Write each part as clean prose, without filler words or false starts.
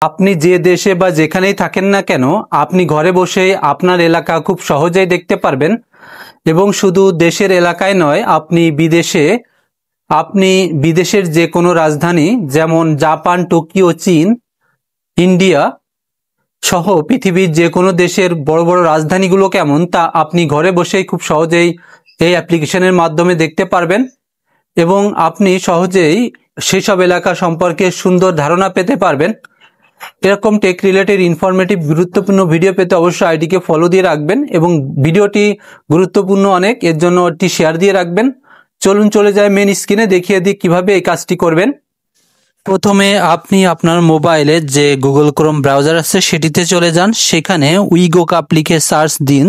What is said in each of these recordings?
আপনি যে দেশে বা যেখানেই থাকেন না কেন, আপনি ঘরে বসেই আপনার এলাকা খুব সহজেই দেখতে পারবেন। এবং শুধু দেশের এলাকায় নয়, আপনি বিদেশের যে কোনো রাজধানী, যেমন জাপান, টোকিও, চীন, ইন্ডিয়া সহ পৃথিবীর যে কোনো দেশের বড় বড় রাজধানীগুলো কেমন তা আপনি ঘরে বসেই খুব সহজেই এই অ্যাপ্লিকেশনের মাধ্যমে দেখতে পারবেন। এবং আপনি সহজেই সেসব এলাকা সম্পর্কে সুন্দর ধারণা পেতে পারবেন। এরকম টেক রিলেটেড ইনফরমেটিভ গুরুত্বপূর্ণ ভিডিও পেতে অবশ্যই আইডিকে ফলো দিয়ে রাখবেন এবং ভিডিওটি গুরুত্বপূর্ণ অনেক, এর জন্য একটি শেয়ার দিয়ে রাখবেন। চলুন চলে যায় মেন স্ক্রিনে, দেখিয়ে দিই কিভাবে এই কাজটি করবেন। প্রথমে আপনি আপনার মোবাইলে যে গুগল ক্রোম ব্রাউজার আছে সেটিতে চলে যান, সেখানে উইগো কাপ লিখে সার্চ দিন।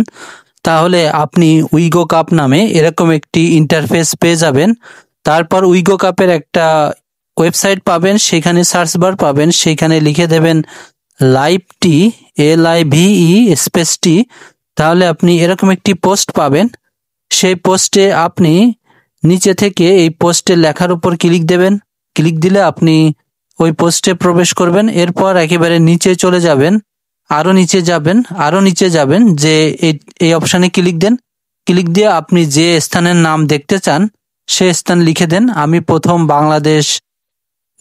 তাহলে আপনি উইগো কাপ নামে এরকম একটি ইন্টারফেস পেয়ে যাবেন। তারপর উইগো কাপের একটা ওয়েবসাইট পাবেন, সেখানে সার্চ বার পাবেন, সেখানে লিখে দেবেন লাইভটি, LIVE স্পেস টি। তাহলে আপনি এরকম একটি পোস্ট পাবেন। সেই পোস্টে আপনি নিচে থেকে এই পোস্টের লেখার উপর ক্লিক দেবেন। ক্লিক দিলে আপনি ওই পোস্টে প্রবেশ করবেন। এরপর একেবারে নিচে চলে যাবেন, আরও নিচে যাবেন, যে এই অপশানে ক্লিক দেন। ক্লিক দিয়ে আপনি যে স্থানের নাম দেখতে চান সে স্থান লিখে দেন। আমি প্রথম বাংলাদেশ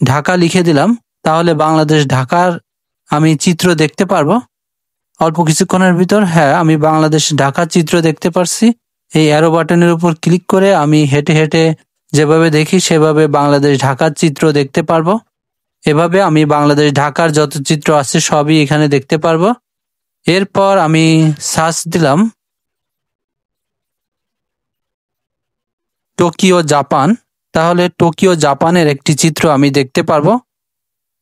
ঢাকা লিখে দিলাম। তাহলে বাংলাদেশ ঢাকার আমি চিত্র দেখতে পারবো অল্প কিছুক্ষণের ভিতর। হ্যাঁ, আমি বাংলাদেশ ঢাকার চিত্র দেখতে পারছি। এই অ্যারো বাটনের উপর ক্লিক করে আমি হেঁটে হেঁটে যেভাবে দেখি সেভাবে বাংলাদেশ ঢাকার চিত্র দেখতে পারবো। এভাবে আমি বাংলাদেশ ঢাকার যত চিত্র আছে সবই এখানে দেখতে পারবো। এরপর আমি সার্চ দিলাম টোকিও জাপান। তাহলে টোকিও জাপানের একটি চিত্র আমি দেখতে পারবো।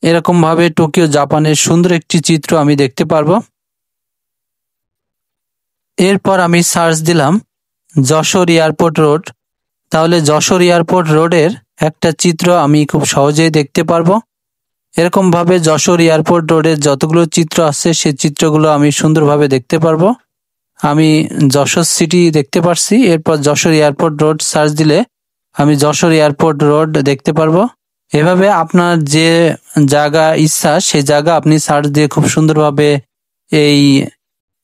এরকম ভাবে টোকিও জাপানের সুন্দর একটি চিত্র আমি দেখতে পারবো। এরপর আমি সার্চ দিলাম যশোর এয়ারপোর্ট রোড। তাহলে যশোর এয়ারপোর্ট রোডের একটা চিত্র আমি খুব সহজেই দেখতে পারবো। এরকম ভাবে যশোর এয়ারপোর্ট রোডের যতগুলো চিত্র আছে সেই চিত্রগুলো আমি সুন্দরভাবে দেখতে পারবো। আমি যশোর সিটি দেখতে পারছি। এরপর যশোর এয়ারপোর্ট রোড সার্চ দিলে আমি যশোর এয়ারপোর্ট রোড দেখতে পারবো। এভাবে আপনার যে জায়গা ইচ্ছা সেই জায়গা আপনি সার্চ দিয়ে খুব সুন্দরভাবে এই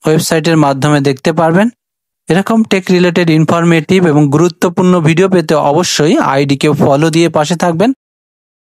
ওয়েবসাইটের মাধ্যমে দেখতে পারবেন। এরকম টেক রিলেটেড ইনফরমেটিভ এবং গুরুত্বপূর্ণ ভিডিও পেতে অবশ্যই আইডিকে ফলো দিয়ে পাশে থাকবেন।